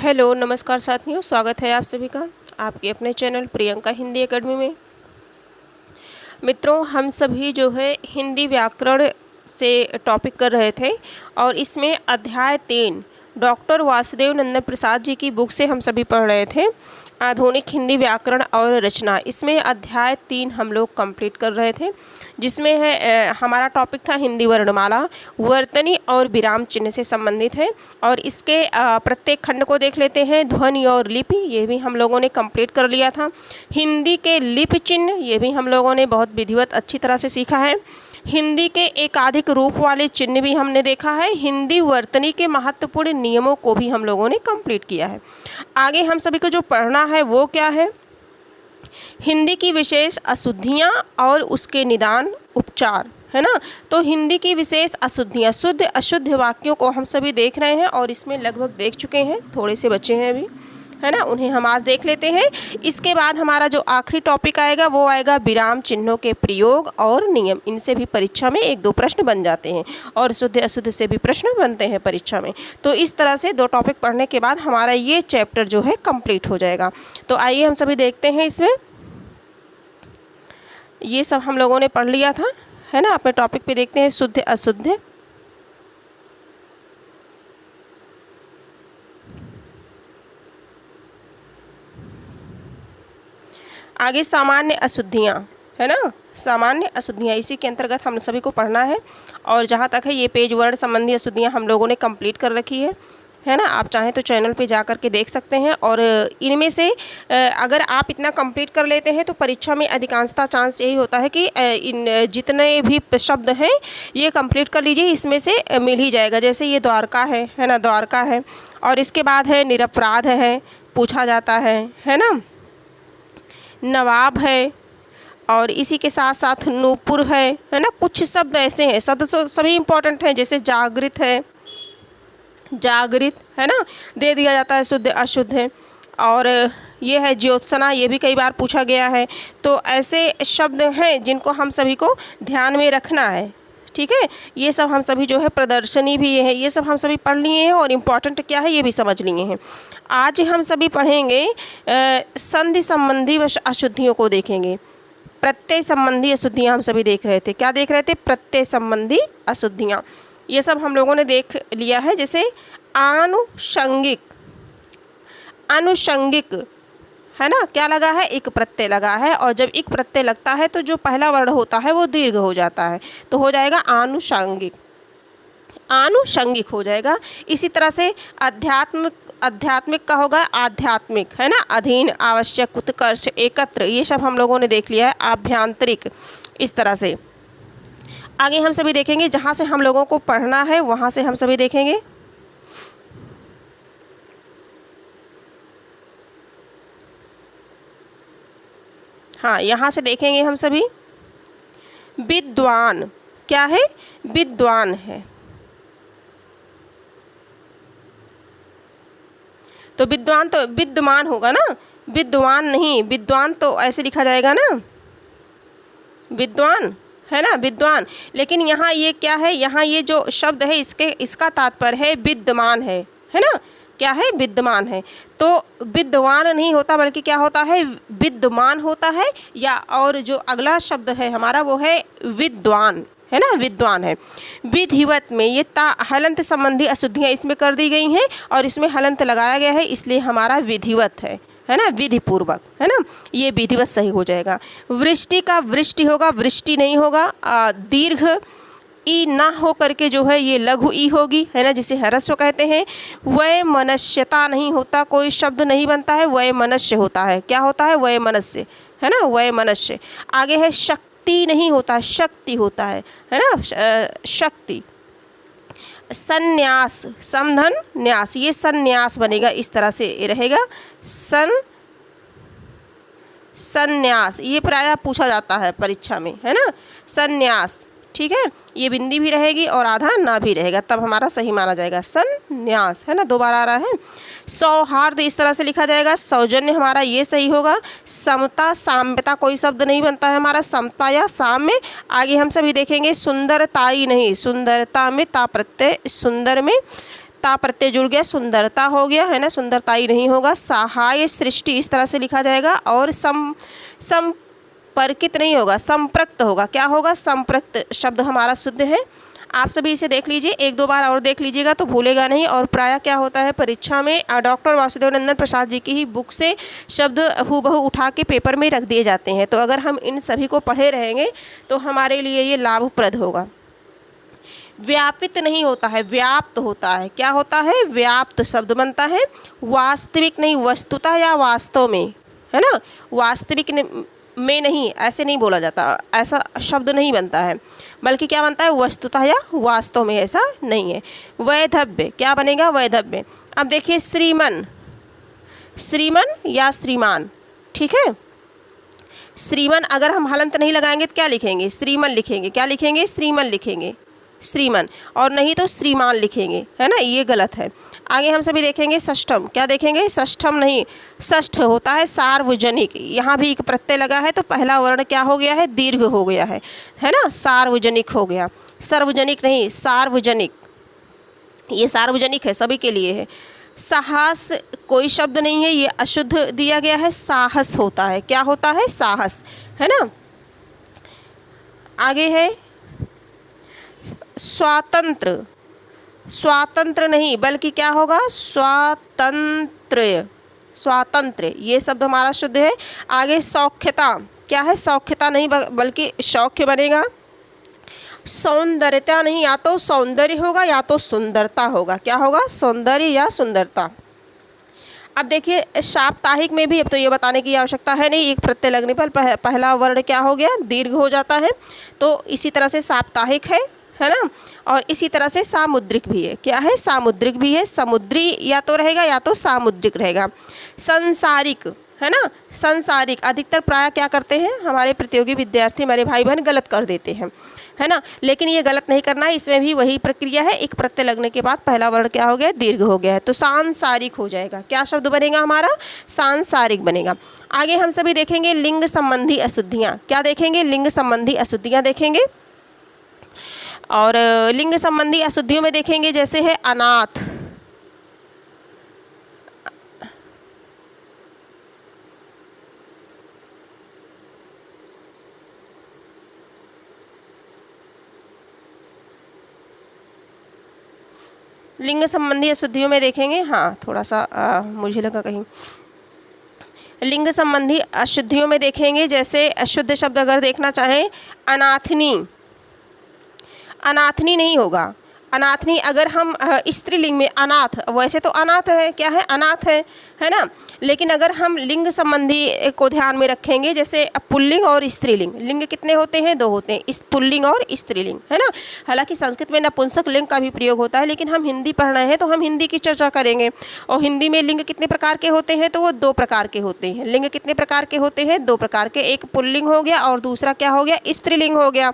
Hello नमस्कार साथियों, स्वागत है आप सभी का आपके अपने चैनल प्रियंका हिंदी एकेडमी में। मित्रों, हम सभी जो है हिंदी व्याकरण से टॉपिक कर रहे थे और इसमें अध्याय 3 डॉक्टर वासुदेव नंदन प्रसाद जी की बुक से हम सभी पढ़ रहे थे आधुनिक हिंदी व्याकरण और रचना। इसमें अध्याय 3 हम लोग कंप्लीट कर रहे थे, जिसमें है हमारा टॉपिक था हिंदी वर्णमाला, वर्तनी और विराम चिन्ह से संबंधित है। और इसके प्रत्येक खंड को देख लेते हैं। ध्वनि और लिपि, ये भी हम लोगों ने कंप्लीट कर लिया था। हिंदी के लिपि चिन्ह, ये भी हम लोगों ने बहुत विधिवत अच्छी तरह से सीखा है। हिंदी के एकाधिक रूप वाले चिन्ह भी हमने देखा है। हिंदी वर्तनी के महत्वपूर्ण नियमों को भी हम लोगों ने कंप्लीट किया है। आगे हम सभी को जो पढ़ना है वो क्या है, हिंदी की विशेष अशुद्धियाँ और उसके निदान उपचार, है ना। तो हिंदी की विशेष अशुद्धियाँ, शुद्ध अशुद्ध वाक्यों को हम सभी देख रहे हैं और इसमें लगभग देख चुके हैं, थोड़े से बचे हैं अभी, है ना। उन्हें हम आज देख लेते हैं। इसके बाद हमारा जो आखिरी टॉपिक आएगा वो आएगा विराम चिन्हों के प्रयोग और नियम। इनसे भी परीक्षा में 1-2 प्रश्न बन जाते हैं और शुद्ध अशुद्ध से भी प्रश्न बनते हैं परीक्षा में। तो इस तरह से 2 टॉपिक पढ़ने के बाद हमारा ये चैप्टर जो है कंप्लीट हो जाएगा। तो आइए हम सभी देखते हैं। इसमें ये सब हम लोगों ने पढ़ लिया था, है ना। अपने टॉपिक पे देखते हैं शुद्ध अशुद्ध। आगे सामान्य अशुद्धियाँ, है ना। सामान्य अशुद्धियाँ इसी के अंतर्गत हम सभी को पढ़ना है। और जहाँ तक है ये पेज वर्ण संबंधी अशुद्धियाँ हम लोगों ने कंप्लीट कर रखी है ना। आप चाहें तो चैनल पे जा कर के देख सकते हैं। और इनमें से अगर आप इतना कंप्लीट कर लेते हैं तो परीक्षा में अधिकांशतः चांस यही होता है कि इन जितने भी शब्द हैं ये कंप्लीट कर लीजिए, इसमें से मिल ही जाएगा। जैसे ये द्वारका है ना, द्वारका है। और इसके बाद है निरपराध है, पूछा जाता है ना। नवाब है और इसी के साथ साथ नूपुर है ना। कुछ शब्द ऐसे हैं, शब्द तो सभी इंपॉर्टेंट हैं। जैसे जागृत है, जागृत, है ना, दे दिया जाता है शुद्ध अशुद्ध है। और ये है ज्योत्सना, ये भी कई बार पूछा गया है। तो ऐसे शब्द हैं जिनको हम सभी को ध्यान में रखना है, ठीक है। ये सब हम सभी जो है, प्रदर्शनी भी ये है, ये सब हम सभी पढ़ लिए हैं और इम्पॉर्टेंट क्या है ये भी समझ लिए हैं। आज हम सभी पढ़ेंगे संधि संबंधी अशुद्धियों को देखेंगे। प्रत्यय संबंधी अशुद्धियाँ हम सभी देख रहे थे। क्या देख रहे थे? प्रत्यय संबंधी अशुद्धियाँ। ये सब हम लोगों ने देख लिया है। जैसे आनुषंगिक, अनुषंगिक, है ना, क्या लगा है? एक प्रत्यय लगा है। और जब एक प्रत्यय लगता है तो जो पहला वर्ण होता है वो दीर्घ हो जाता है, तो हो जाएगा आनुषंगिक, आनुषंगिक हो जाएगा। इसी तरह से आध्यात्मिक, आध्यात्मिक का होगा आध्यात्मिक, है ना। अधीन, आवश्यक, उत्कर्ष, एकत्र, ये सब हम लोगों ने देख लिया है। आभ्यंतरिक, इस तरह से। आगे हम सभी देखेंगे, जहाँ से हम लोगों को पढ़ना है वहाँ से हम सभी देखेंगे। हाँ, यहाँ से देखेंगे हम सभी। विद्वान, क्या है? विद्वान है। तो विद्वान तो विद्यमान होगा ना, विद्वान नहीं, विद्वान तो ऐसे लिखा जाएगा ना, विद्वान, है ना, विद्वान। लेकिन यहाँ ये क्या है? यहाँ ये जो शब्द है इसका तात्पर्य है विद्यमान है ना। क्या है? विद्यमान है। तो विद्वान नहीं होता बल्कि क्या होता है? विद्यमान होता है। या और जो अगला शब्द है हमारा वो है विद्वान, है ना, विद्वान है। विधिवत में ये हलंत संबंधी अशुद्धियाँ इसमें कर दी गई हैं और इसमें हलंत लगाया गया है, इसलिए हमारा विधिवत है ना, विधिपूर्वक, है ना। ये विधिवत सही हो जाएगा। वृष्टि का वृष्टि होगा, वृष्टि नहीं होगा। दीर्घ ई ना हो करके जो है ये लघु ई होगी, है ना, जिसे ह्रस्व कहते हैं। वय मनुष्यता नहीं होता, कोई शब्द नहीं बनता है, वय मनुष्य होता है। क्या होता है? वय मनुष्य, है ना, वय मनुष्य। आगे है शक्ति नहीं होता, शक्ति होता है ना, शक्ति। संन्यास, समधन न्यास, ये संन्यास बनेगा, इस तरह से रहेगा। संन्यास, ये प्रायः पूछा जाता है परीक्षा में, है ना, संन्यास, ठीक है। ये बिंदी भी रहेगी और आधा ना भी रहेगा, तब हमारा सही माना जाएगा। संन्यास, है ना, 2 बार आ रहा है। सौहार्द इस तरह से लिखा जाएगा। सौजन्य हमारा ये सही होगा। समता, साम्यता कोई शब्द नहीं बनता है हमारा, समता या साम्य। आगे हम सभी देखेंगे सुंदरताई नहीं, सुंदरता में ता प्रत्यय, सुंदर में ता प्रत्यय जुड़ गया, सुंदरता हो गया, है ना, सुंदरताई नहीं होगा। सहाय सृष्टि इस तरह से लिखा जाएगा। और संपर्कित नहीं होगा, संप्रक्त होगा। क्या होगा? संप्रक्त शब्द हमारा शुद्ध है। आप सभी इसे देख लीजिए, एक दो बार और देख लीजिएगा तो भूलेगा नहीं। और प्रायः क्या होता है परीक्षा में, डॉक्टर वासुदेव नंदन प्रसाद जी की ही बुक से शब्द हूबहू उठा के पेपर में रख दिए जाते हैं। तो अगर हम इन सभी को पढ़े रहेंगे तो हमारे लिए ये लाभप्रद होगा। व्यापित नहीं होता है, व्याप्त होता है। क्या होता है? व्याप्त शब्द बनता है। वास्तविक नहीं, वस्तुतः या वास्तव में, है ना, वास्तविक में नहीं, ऐसे नहीं बोला जाता, ऐसा शब्द नहीं बनता है, बल्कि क्या बनता है? वस्तुतः या वास्तव में, ऐसा नहीं है। वैधव्य क्या बनेगा? वैधव्य। अब देखिए श्रीमन, श्रीमन या श्रीमान, ठीक है। श्रीमन अगर हम हलंत नहीं लगाएंगे तो क्या लिखेंगे? श्रीमन लिखेंगे। क्या लिखेंगे? श्रीमन लिखेंगे, श्रीमन, और नहीं तो श्रीमान लिखेंगे, है ना, ये गलत है। आगे हम सभी देखेंगे षष्ठम। क्या देखेंगे? षष्ठम नहीं, षष्ठ होता है सार्वजनिक। यहाँ भी एक प्रत्यय लगा है तो पहला वर्ण क्या हो गया है? दीर्घ हो गया है ना, सार्वजनिक हो गया। सार्वजनिक नहीं, सार्वजनिक, ये सार्वजनिक है, सभी के लिए है। साहस कोई शब्द नहीं है, ये अशुद्ध दिया गया है, साहस होता है। क्या होता है? साहस, है ना। आगे है स्वातंत्र, स्वातंत्र नहीं बल्कि क्या होगा? स्वातंत्र, स्वातंत्र, ये शब्द हमारा शुद्ध है। आगे सौख्यता, क्या है? सौख्यता नहीं बल्कि सौख्य बनेगा। सौंदर्यता नहीं, या तो सौंदर्य होगा या तो सुंदरता होगा। क्या होगा? सौंदर्य या सुंदरता। अब देखिए साप्ताहिक में भी अब तो ये बताने की आवश्यकता है नहीं, एक प्रत्यय लगने पर पहला वर्ण क्या हो गया? दीर्घ हो जाता है। तो इसी तरह से साप्ताहिक है ना, और इसी तरह से सामुद्रिक भी है। क्या है? सामुद्रिक भी है। समुद्री या तो रहेगा या तो सामुद्रिक रहेगा। संसारिक, है ना, संसारिक। अधिकतर प्राय क्या करते हैं हमारे प्रतियोगी विद्यार्थी, हमारे भाई बहन गलत कर देते हैं, है ना, लेकिन ये गलत नहीं करना है। इसमें भी वही प्रक्रिया है, एक प्रत्यय लगने के बाद पहला वर्ण क्या हो गया? दीर्घ हो गया है, तो सांसारिक हो जाएगा। क्या शब्द बनेगा हमारा? सांसारिक बनेगा। आगे हम सभी देखेंगे लिंग संबंधी अशुद्धियाँ। क्या देखेंगे? लिंग संबंधी अशुद्धियाँ देखेंगे। और लिंग संबंधी अशुद्धियों में देखेंगे जैसे है अनाथ, लिंग संबंधी अशुद्धियों में देखेंगे, हाँ थोड़ा सा मुझे लगा कहीं, लिंग संबंधी अशुद्धियों में देखेंगे जैसे अशुद्ध शब्द अगर देखना चाहें, अनाथनी, अनाथनी नहीं होगा। अनाथनी अगर हम स्त्रीलिंग में अनाथ, वैसे तो अनाथ है, क्या है? अनाथ है ना, लेकिन अगर हम लिंग संबंधी को ध्यान में रखेंगे जैसे पुल्लिंग और स्त्रीलिंग, लिंग कितने होते हैं? दो होते हैं, पुल्लिंग और स्त्रीलिंग, है ना। हालांकि संस्कृत में नपुंसक लिंग का भी प्रयोग होता है, लेकिन हम हिंदी पढ़ रहे हैं तो हम हिंदी की चर्चा करेंगे। और हिंदी में लिंग कितने प्रकार के होते हैं? तो वो दो प्रकार के होते हैं। लिंग कितने प्रकार के होते हैं? दो प्रकार के, एक पुल्लिंग हो गया और दूसरा क्या हो गया? स्त्रीलिंग हो गया,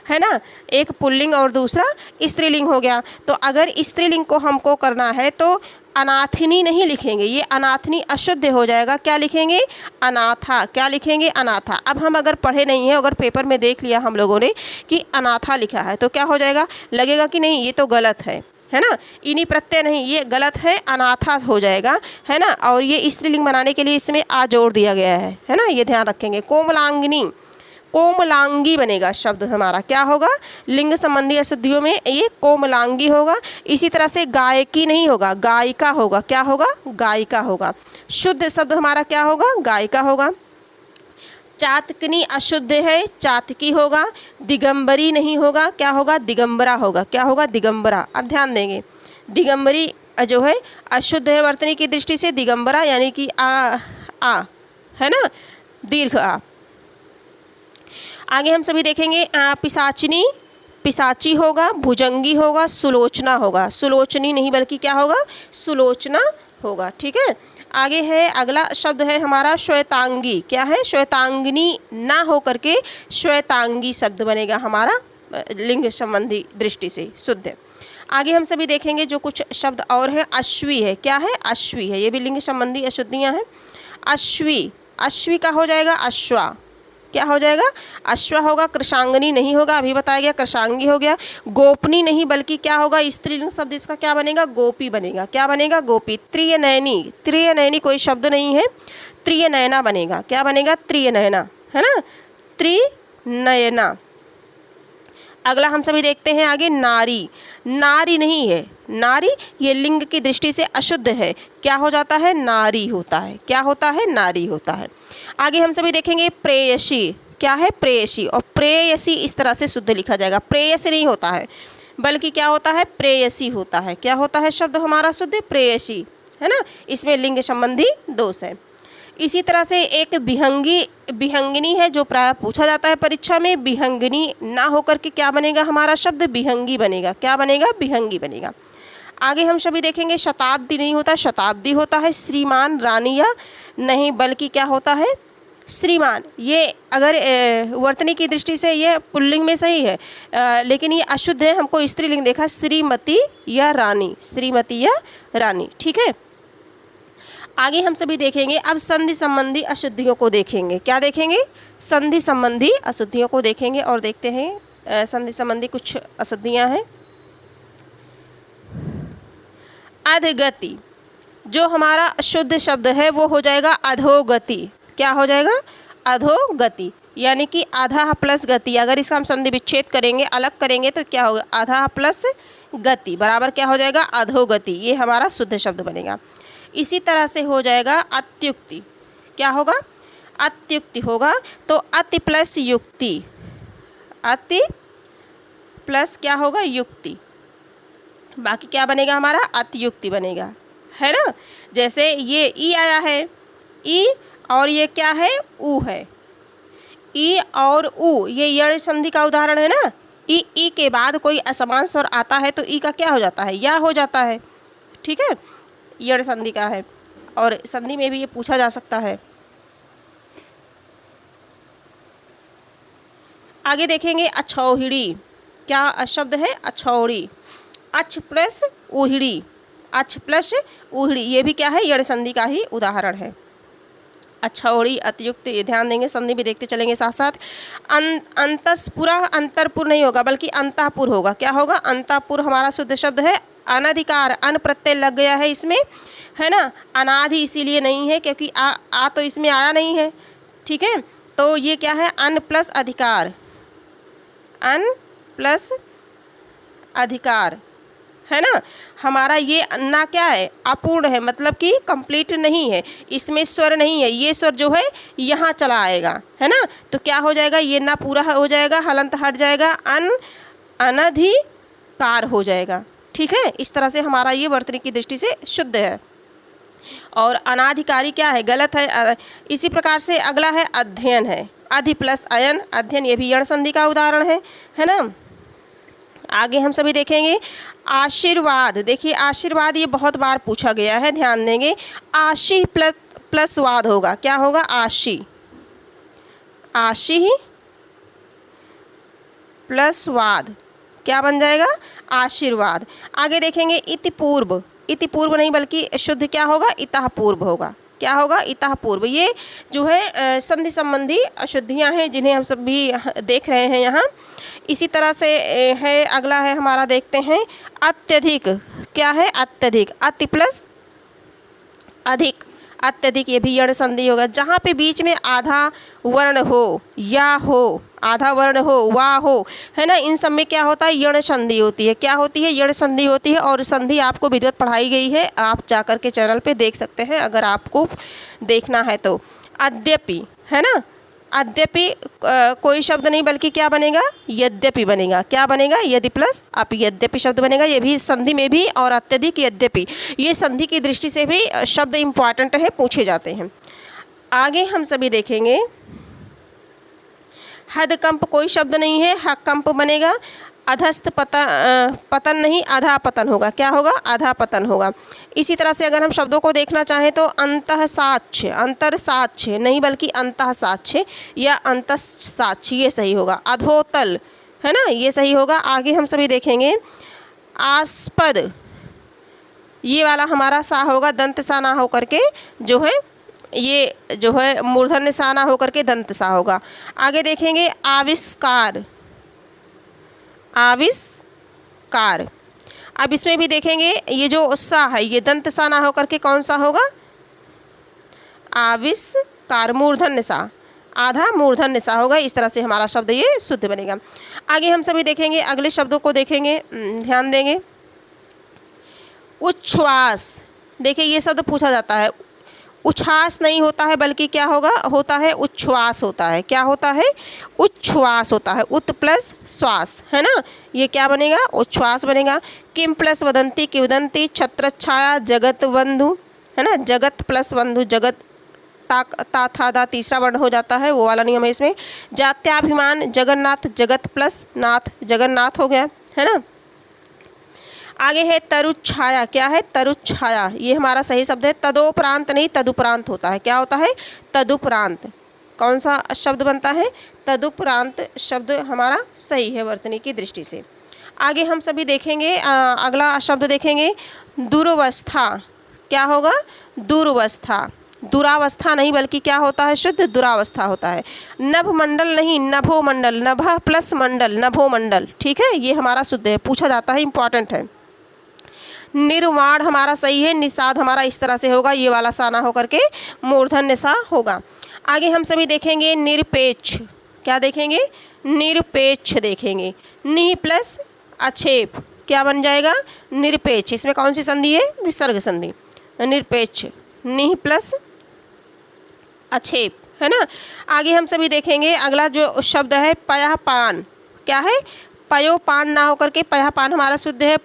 है ना, एक पुल्लिंग और दूसरा स्त्रीलिंग हो गया। तो अगर स्त्रीलिंग को हमको करना है तो अनाथिनी नहीं लिखेंगे, ये अनाथनी अशुद्ध हो जाएगा। क्या लिखेंगे? अनाथा। क्या लिखेंगे? अनाथा। अब हम अगर पढ़े नहीं हैं, अगर पेपर में देख लिया हम लोगों ने कि अनाथा लिखा है तो क्या हो जाएगा? लगेगा कि नहीं ये तो गलत है ना, इन्हीं प्रत्यय नहीं, ये गलत है, अनाथा हो जाएगा, है ना। और ये स्त्रीलिंग बनाने के लिए इसमें आ जोड़ दिया गया है ना, ये ध्यान रखेंगे। कोमलांगिनी, कोमलांगी बनेगा शब्द हमारा, क्या होगा? लिंग संबंधी अशुद्धियों में ये कोमलांगी होगा। इसी तरह से गायकी नहीं होगा, गायिका होगा। क्या होगा? गायिका होगा। शुद्ध शब्द हमारा क्या होगा? गायिका होगा। चातकनी अशुद्ध है, चातकी होगा। दिगंबरी नहीं होगा, क्या होगा? दिगंबरा होगा। क्या होगा? दिगंबरा। अब ध्यान देंगे, दिगंबरी जो है अशुद्ध है वर्तनी की दृष्टि से, दिगंबरा यानी कि आ है ना, दीर्घ आ। आगे हम सभी देखेंगे पिशाचिनी, पिशाची होगा। भुजंगी होगा। सुलोचना होगा, सुलोचनी नहीं बल्कि क्या होगा? सुलोचना होगा, ठीक है। आगे है, अगला शब्द है हमारा श्वेतांगी। क्या है? श्वेतांगिनी ना हो करके श्वेतांगी शब्द बनेगा हमारा लिंग संबंधी दृष्टि से शुद्ध। आगे हम सभी देखेंगे जो कुछ शब्द और हैं, अश्वी है। क्या है? अश्वी है, ये भी लिंग संबंधी अशुद्धियाँ हैं। अश्वी, अश्वी का हो जाएगा अश्वा, क्या हो जाएगा, अश्व होगा, कृशांगनी नहीं होगा, अभी बताया गया कृशांगी हो गया, गोपनी नहीं बल्कि क्या होगा, स्त्रीलिंग शब्द इसका क्या बनेगा, गोपी बनेगा, क्या बनेगा, गोपी। त्रियनयनी, त्रियनयनी कोई शब्द नहीं है, त्रियनयना बनेगा, क्या बनेगा, त्रियनयना, है ना, त्रिनयना। अगला हम सभी देखते हैं आगे, नारी, नारी नहीं है, नारी ये लिंग की दृष्टि से अशुद्ध है, क्या हो जाता है, नारी होता है, क्या होता है, नारी होता है। आगे हम सभी देखेंगे प्रेयसी, क्या है, प्रेयसी, और प्रेयसी इस तरह से शुद्ध लिखा जाएगा, प्रेयसी नहीं होता है बल्कि क्या होता है, प्रेयसी होता है, क्या होता है शब्द हमारा शुद्ध, प्रेयसी, है ना, इसमें लिंग संबंधी दोष है। इसी तरह से एक विहंगिनी है जो प्रायः पूछा जाता है परीक्षा में, विहंगिनी ना होकर के क्या बनेगा हमारा शब्द, विहंगी बनेगा, क्या बनेगा, विहंगी बनेगा। आगे हम सभी देखेंगे शताब्दी नहीं होता, शताब्दी होता है। श्रीमान, रानिया नहीं बल्कि क्या होता है, श्रीमान। ये अगर वर्तनी की दृष्टि से ये पुल्लिंग में सही है, लेकिन ये अशुद्ध है, हमको स्त्रीलिंग देखा, श्रीमती या रानी, श्रीमती या रानी, ठीक है। आगे हम सभी देखेंगे अब संधि संबंधी अशुद्धियों को देखेंगे, क्या देखेंगे, संधि संबंधी अशुद्धियों को देखेंगे और देखते हैं संधि संबंधी कुछ अशुद्धियां हैं। अधगति, जो हमारा शुद्ध शब्द है वो हो जाएगा अधोगति, क्या हो जाएगा, अधोगति, यानी कि आधा प्लस गति। अगर इसका हम संधि विच्छेद करेंगे, अलग करेंगे तो क्या होगा, आधा प्लस गति बराबर क्या हो जाएगा, अधोगति, ये हमारा शुद्ध शब्द बनेगा। इसी तरह से हो जाएगा अत्युक्ति, क्या होगा, अत्युक्ति होगा तो अति प्लस युक्ति, अति प्लस क्या होगा, युक्ति, बाकी क्या बनेगा हमारा, अतियुक्ति बनेगा, है ना। जैसे ये ई आया है, ई और ये क्या है, ऊ है, ई और ऊ ये यण संधि का उदाहरण है ना। ई के बाद कोई असमान स्वर आता है तो ई का क्या हो जाता है, या हो जाता है, ठीक है, यण संधि का है और संधि में भी ये पूछा जा सकता है। आगे देखेंगे अछौहिड़ी, क्या शब्द है, अछौड़ी, अछ प्लस उहिड़ी, अछ प्लस उहिड़ी, ये भी क्या है, यण संधि का ही उदाहरण है। अछौड़ी, अतियुक्त, ये ध्यान देंगे, संधि भी देखते चलेंगे साथ साथ। अंतस्पुरा, अंतरपुर नहीं होगा बल्कि अंतापुर होगा, क्या होगा, अंतापुर हमारा शुद्ध शब्द है। अनधिकार, अन प्रत्यय लग गया है इसमें, है ना, अनादि इसीलिए नहीं है क्योंकि आ तो इसमें आया नहीं है, ठीक है, तो ये क्या है, अन प्लस अधिकार, अन प्लस अधिकार, है ना, हमारा ये अन्ना क्या है, अपूर्ण है, मतलब कि कंप्लीट नहीं है, इसमें स्वर नहीं है, ये स्वर जो है यहाँ चला आएगा, है ना, तो क्या हो जाएगा, ये ना पूरा हो जाएगा, हलंत हट जाएगा, अनधिकार हो जाएगा, ठीक है। इस तरह से हमारा ये वर्तनी की दृष्टि से शुद्ध है। और अनाधिकारी क्या है, गलत है। इसी प्रकार से अगला है अध्ययन है, अधि प्लस अयन, अध्ययन, ये भी यण संधि का उदाहरण है ना। आगे हम सभी देखेंगे आशीर्वाद, देखिए आशीर्वाद ये बहुत बार पूछा गया है, ध्यान देंगे, आशी प्लस वाद होगा, क्या होगा, आशी, आशी प्लस वाद, क्या बन जाएगा, आशीर्वाद। आगे देखेंगे इति पूर्व, इति पूर्व नहीं बल्कि शुद्ध क्या होगा, इतः पूर्व होगा, क्या होगा, इतः पूर्व। ये जो है संधि संबंधी अशुद्धियां हैं जिन्हें हम सब भी देख रहे हैं यहाँ। इसी तरह से है अगला है हमारा, देखते हैं अत्यधिक, क्या है, अत्यधिक, अति प्लस अधिक, अत्यधिक, ये भी यण संधि होगा। जहाँ पे बीच में आधा वर्ण हो, या हो, आधा वर्ण हो, वा हो, है ना, इन सब में क्या होता है, यण संधि होती है, क्या होती है, यण संधि होती है। और संधि आपको विधिवत पढ़ाई गई है, आप जाकर के चैनल पे देख सकते हैं अगर आपको देखना है तो। अद्यपि, है ना, अद्यपि कोई शब्द नहीं बल्कि क्या बनेगा, यद्यपि बनेगा, क्या बनेगा, यदि प्लस अपि, यद्यपि शब्द बनेगा, ये भी संधि में भी। और अत्यधिक, यद्यपि, ये संधि की दृष्टि से भी शब्द इम्पॉर्टेंट है, पूछे जाते हैं। आगे हम सभी देखेंगे हदकंप, कोई शब्द नहीं है, हकंप बनेगा। अधस्थ पतन नहीं, आधा पतन होगा, क्या होगा, आधा पतन होगा। इसी तरह से अगर हम शब्दों को देखना चाहें तो अंतःसाक्ष्य, अंतरसाक्ष्य नहीं बल्कि अंतःसाक्ष्य या अंतःसाक्ष्य, ये सही होगा। अधोतल, है ना, ये सही होगा। आगे हम सभी देखेंगे आस्पद, ये वाला हमारा सा होगा, दंत सा ना हो करके जो है ये जो है मूर्धन्य सा ना होकर के दंत सा होगा। आगे देखेंगे आविष्कार, आविष्कार। अब इसमें भी देखेंगे ये जो सा है ये दंत सा ना होकर के कौन सा होगा, आविष्कार, मूर्धन्य सा, आधा मूर्धन्य सा होगा। इस तरह से हमारा शब्द ये शुद्ध बनेगा। आगे हम सभी देखेंगे, अगले शब्दों को देखेंगे, ध्यान देंगे। उच्छ्वास, देखिए ये शब्द पूछा जाता है, उच्छ्वास नहीं होता है बल्कि क्या होगा, होता है उच्छ्वास होता है। क्या होता है, उच्छ्वास होता है, उत प्लस श्वास, है ना, ये क्या बनेगा, उच्छ्वास बनेगा। किम प्लस वदंती किवदंती, छत्रछाया, जगत बंधु, है ना, जगत प्लस बंधु, जगत ता था दा तीसरा वर्ण हो जाता है, वो वाला नियम है इसमें। जात्याभिमान, जगन्नाथ, जगत प्लस नाथ, जगन्नाथ हो गया, है ना। आगे है तरुच्छाया, क्या है, तरुच्छाया, ये हमारा सही शब्द है। तदोपरांत नहीं तदुपरांत होता है, क्या होता है, तदुपरांत। कौन सा शब्द बनता है, तदुपरांत शब्द हमारा सही है वर्तनी की दृष्टि से। आगे हम सभी देखेंगे, अगला शब्द देखेंगे दुर्वस्था। क्या होगा, दुर्वस्था, दुरावस्था नहीं बल्कि क्या होता है, शुद्ध दुरावस्था होता है। नभ मंडल नहीं नभो मंडल, नभा प्लस मंडल, नभो मंडल, ठीक है, ये हमारा शुद्ध है, पूछा जाता है, इंपॉर्टेंट है। निर्वाण हमारा सही है, निषाद हमारा इस तरह से होगा, ये वाला सा ना होकर के मूर्धन्य सा होगा। आगे हम सभी देखेंगे निरपेक्ष। क्या देखेंगे, निरपेक्ष देखेंगे। निह प्लस अक्षेप क्या बन जाएगा, निरपेक्ष। इसमें कौन सी संधि है, विसर्ग संधि, निरपेक्ष, निह प्लस अक्षेप, है ना। आगे हम सभी देखेंगे, अगला जो शब्द है पयापान। क्या है, पयोपान ना होकर के पयापान हमारा शुद्ध है।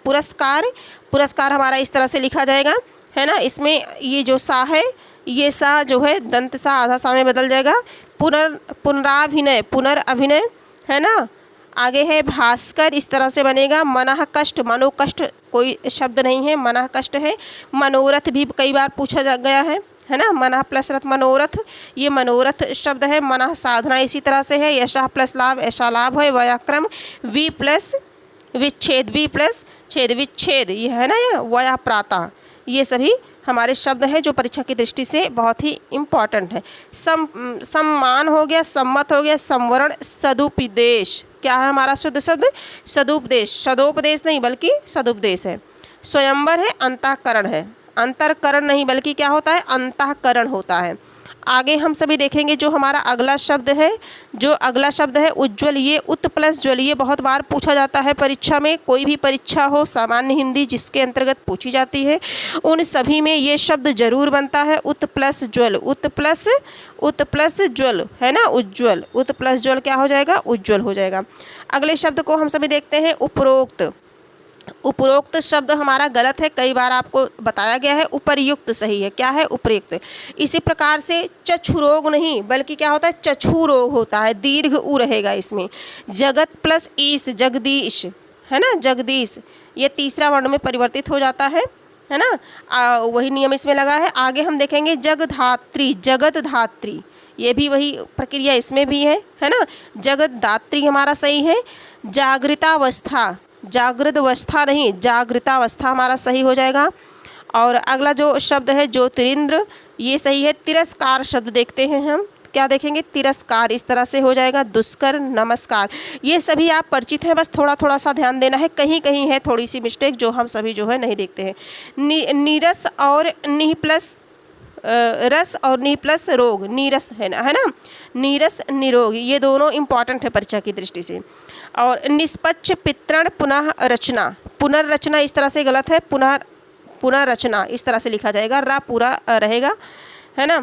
पुरस्कार, पुरस्कार हमारा इस तरह से लिखा जाएगा, है ना। इसमें ये जो सा है, ये सा जो है दंत सा आधा सा में बदल जाएगा। पुनराभिनय, पुनर्अभिनय, है ना। आगे है भास्कर, इस तरह से बनेगा। मनः कष्ट, मनोकष्ट कोई शब्द नहीं है, मनः कष्ट है। मनोरथ भी कई बार पूछा गया है ना, मनः प्लस रथ मनोरथ, ये मनोरथ शब्द है। मनः साधना इसी तरह से है। यशः प्लस लाभ, ऐसा लाभ है। व्याक्रम, वि प्लस विच्छेद, वि प्लस छेद, विच्छेद, ये है ना, ये वया प्रातः, ये सभी हमारे शब्द हैं जो परीक्षा की दृष्टि से बहुत ही इम्पॉर्टेंट है। सम्मान हो गया, सम्मत हो गया, संवरण, सदुपदेश, क्या है हमारा शुद्ध शब्द, सदुपदेश, सदोपदेश नहीं बल्कि सदुपदेश है। स्वयंवर है, अंतःकरण है, अंतरकरण नहीं बल्कि क्या होता है, अंतःकरण होता है। आगे हम सभी देखेंगे जो हमारा अगला शब्द है, जो अगला शब्द है उज्ज्वल, ये उत प्लस ज्वल, ये बहुत बार पूछा जाता है परीक्षा में। कोई भी परीक्षा हो, सामान्य हिंदी जिसके अंतर्गत पूछी जाती है, उन सभी में ये शब्द जरूर बनता है, उत प्लस ज्वल, उत प्लस ज्वल, है ना, उज्ज्वल, उत प्लस ज्वल क्या हो जाएगा, उज्ज्वल हो जाएगा। अगले शब्द को हम सभी देखते हैं उपरोक्त। उपरोक्त शब्द हमारा गलत है, कई बार आपको बताया गया है। उपर्युक्त सही है, क्या है, उपयुक्त। इसी प्रकार से चक्षु रोग नहीं बल्कि क्या होता है, चक्षु रोग होता है, दीर्घ उ रहेगा इसमें। जगत प्लस ईश, जगदीश, है ना, जगदीश, ये तीसरा वर्ण में परिवर्तित हो जाता है ना, वही नियम इसमें लगा है। आगे हम देखेंगे जगधात्री, जगत धात्री, ये भी वही प्रक्रिया इसमें भी है ना। जगत धात्री हमारा सही है। जागृतावस्था, जागृत अवस्था नहीं, जागृतावस्था हमारा सही हो जाएगा। और अगला जो शब्द है ज्योतिरिंद्र, ये सही है। तिरस्कार शब्द देखते हैं हम, क्या देखेंगे, तिरस्कार, इस तरह से हो जाएगा। दुष्कर, नमस्कार, ये सभी आप परिचित हैं, बस थोड़ा थोड़ा सा ध्यान देना है, कहीं कहीं है थोड़ी सी मिस्टेक जो हम सभी जो है नहीं देखते हैं। नीरस और निह प्लस रस और निह प्लस रोग, नीरस है ना, नीरस निरोग, ये दोनों इंपॉर्टेंट है परीक्षा की दृष्टि से। और निष्पक्ष पितृण पुनः रचना, पुनर्रचना इस तरह से गलत है, पुनर्रचना इस तरह से लिखा जाएगा, रा पूरा रहेगा, है ना।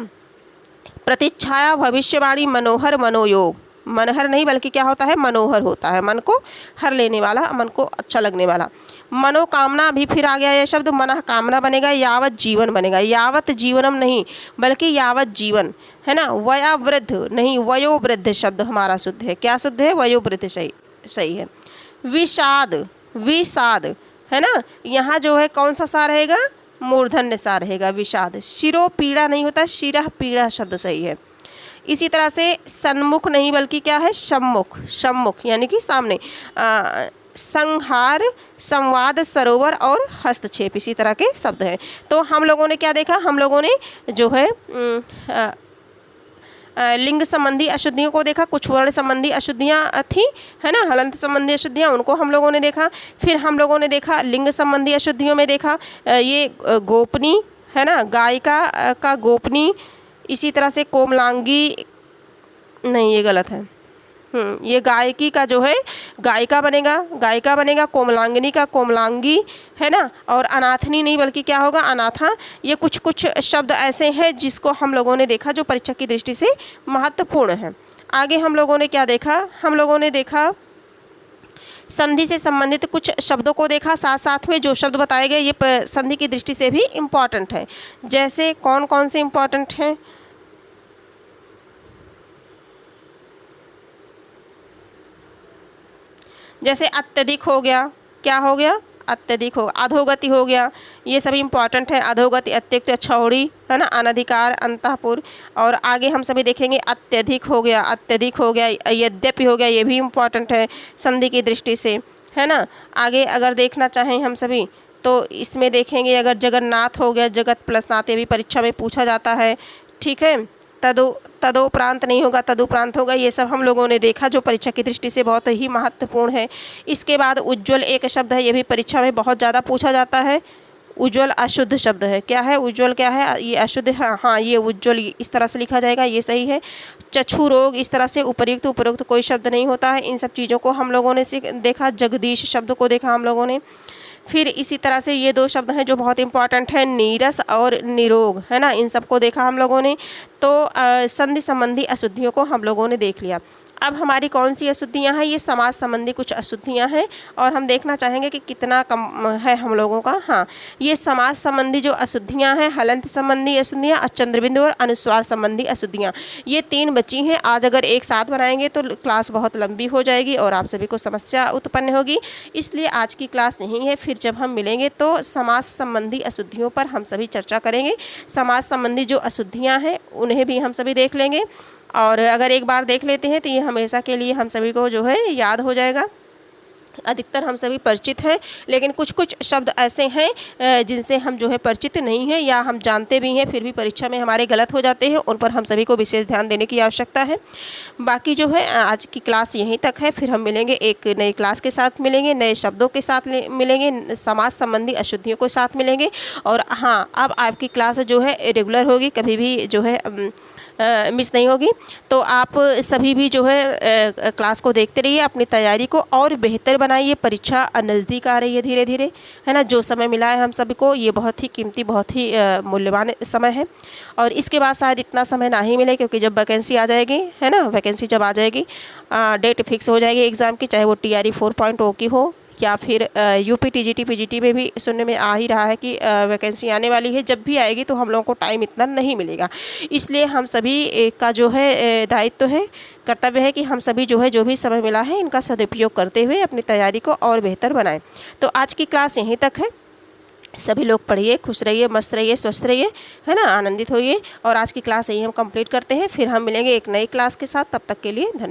प्रतिच्छाया, भविष्यवाणी, मनोहर, मनोयोग, मनहर नहीं बल्कि क्या होता है, मनोहर होता है, मन को हर लेने वाला, मन को अच्छा लगने वाला। मनोकामना भी फिर आ गया ये शब्द, मनः कामना बनेगा। यावत जीवन बनेगा, यावत जीवनम नहीं बल्कि यावत जीवन, है ना। वयोवृद्ध नहीं, वयोवृद्ध शब्द हमारा शुद्ध है, क्या शुद्ध है, वयोवृद्ध सही है। विषाद, विषाद, है ना, यहाँ जो है कौन सा सा रहेगा, मूर्धन्य सा रहेगा, विषाद। शिरो पीड़ा नहीं होता, शिरः पीड़ा शब्द सही है। इसी तरह से सन्मुख नहीं बल्कि क्या है, सम्मुख, सम्मुख यानी कि सामने। संहार, संवाद, सरोवर और हस्तक्षेप, इसी तरह के शब्द हैं। तो हम लोगों ने क्या देखा, हम लोगों ने जो है लिंग संबंधी अशुद्धियों को देखा, कुछ वर्ण संबंधी अशुद्धियाँ थी, है ना, हलंत संबंधी अशुद्धियाँ, उनको हम लोगों ने देखा। फिर हम लोगों ने देखा लिंग संबंधी अशुद्धियों में देखा ये गोपनी, है ना, गायिका का गोपनी, इसी तरह से कोमलांगी, नहीं ये गलत है, ये गायकी का जो है गायिका बनेगा, कोमलांगिनी का कोमलांगी, है ना, और अनाथनी नहीं बल्कि क्या होगा, अनाथा। ये कुछ कुछ शब्द ऐसे हैं जिसको हम लोगों ने देखा जो परीक्षा की दृष्टि से महत्वपूर्ण है। आगे हम लोगों ने क्या देखा, हम लोगों ने देखा संधि से संबंधित कुछ शब्दों को देखा, साथ साथ में जो शब्द बताए गए ये संधि की दृष्टि से भी इम्पॉर्टेंट है। जैसे कौन कौन से इम्पॉर्टेंट हैं, जैसे अत्यधिक हो गया, क्या हो गया, अत्यधिक हो, अधोगति हो गया, ये सभी इंपॉर्टेंट है। अधोगति, अत्यधिक, छौड़ी, है ना, अनधिकार, अंतःपुर। और आगे हम सभी देखेंगे अत्यधिक हो गया, यद्यपि हो गया, ये भी इम्पॉर्टेंट है संधि की दृष्टि से, है ना। आगे अगर देखना चाहें हम सभी तो इसमें देखेंगे अगर जगन्नाथ हो गया, जगत प्लस नाथ, ये भी परीक्षा में पूछा जाता है, ठीक है। तदोपरांत नहीं होगा, तदुपरांत होगा। ये सब हम लोगों ने देखा जो परीक्षा की दृष्टि से बहुत ही महत्वपूर्ण है। इसके बाद उज्ज्वल एक शब्द है, ये भी परीक्षा में बहुत ज़्यादा पूछा जाता है। उज्ज्वल अशुद्ध शब्द है, क्या है, उज्ज्वल क्या है, ये अशुद्ध है, हाँ ये उज्ज्वल इस तरह से लिखा जाएगा, ये सही है। चक्षु रोग, इस तरह से उपयुक्त कोई शब्द नहीं होता है। इन सब चीज़ों को हम लोगों ने देखा। जगदीश शब्द को देखा हम लोगों ने। फिर इसी तरह से ये दो शब्द हैं जो बहुत इंपॉर्टेंट है, नीरस और निरोग, है ना, इन सबको देखा हम लोगों ने। तो संधि संबंधी अशुद्धियों को हम लोगों ने देख लिया। अब हमारी कौन सी अशुद्धियाँ हैं, ये समाज संबंधी कुछ अशुद्धियाँ हैं और हम देखना चाहेंगे कि कितना कम है हम लोगों का। हाँ, ये समाज संबंधी जो अशुद्धियाँ हैं, हलंत संबंधी अशुद्धियाँ, चंद्रबिंदु और अनुस्वार संबंधी अशुद्धियाँ, ये 3 बची हैं। आज अगर एक साथ बनाएंगे तो क्लास बहुत लंबी हो जाएगी और आप सभी को समस्या उत्पन्न होगी, इसलिए आज की क्लास यहीं है। फिर जब हम मिलेंगे तो समाज संबंधी अशुद्धियों पर हम सभी चर्चा करेंगे। समाज संबंधी जो अशुद्धियाँ हैं उन्हें भी हम सभी देख लेंगे और अगर एक बार देख लेते हैं तो ये हमेशा के लिए हम सभी को जो है याद हो जाएगा। अधिकतर हम सभी परिचित हैं, लेकिन कुछ कुछ शब्द ऐसे हैं जिनसे हम जो है परिचित नहीं हैं या हम जानते भी हैं फिर भी परीक्षा में हमारे गलत हो जाते हैं, उन पर हम सभी को विशेष ध्यान देने की आवश्यकता है। बाकी जो है आज की क्लास यहीं तक है, फिर हम मिलेंगे एक नई क्लास के साथ, मिलेंगे नए शब्दों के साथ, मिलेंगे समाज संबंधी अशुद्धियों के साथ मिलेंगे। और हाँ, अब आपकी क्लास जो है रेगुलर होगी, कभी भी जो है मिस नहीं होगी। तो आप सभी भी जो है क्लास को देखते रहिए, अपनी तैयारी को और बेहतर बनाइए। परीक्षा नज़दीक आ रही है धीरे धीरे, है ना। जो समय मिला है हम सभी को ये बहुत ही कीमती, बहुत ही मूल्यवान समय है और इसके बाद शायद इतना समय ना ही मिले, क्योंकि जब वैकेंसी आ जाएगी, है ना, वैकेंसी जब आ जाएगी, डेट फिक्स हो जाएगी एग्ज़ाम की, चाहे वो TRE 4.0 की हो या फिर UP TGT PGT में भी सुनने में आ ही रहा है कि वैकेंसी आने वाली है। जब भी आएगी तो हम लोगों को टाइम इतना नहीं मिलेगा, इसलिए हम सभी का जो है दायित्व है, कर्तव्य है कि हम सभी जो है जो भी समय मिला है इनका सदुपयोग करते हुए अपनी तैयारी को और बेहतर बनाएं। तो आज की क्लास यहीं तक है। सभी लोग पढ़िए, खुश रहिए, मस्त रहिए, स्वस्थ रहिए, है ना, आनंदित होइए। और आज की क्लास यहीं हम कंप्लीट करते हैं, फिर हम मिलेंगे एक नई क्लास के साथ। तब तक के लिए धन्यवाद।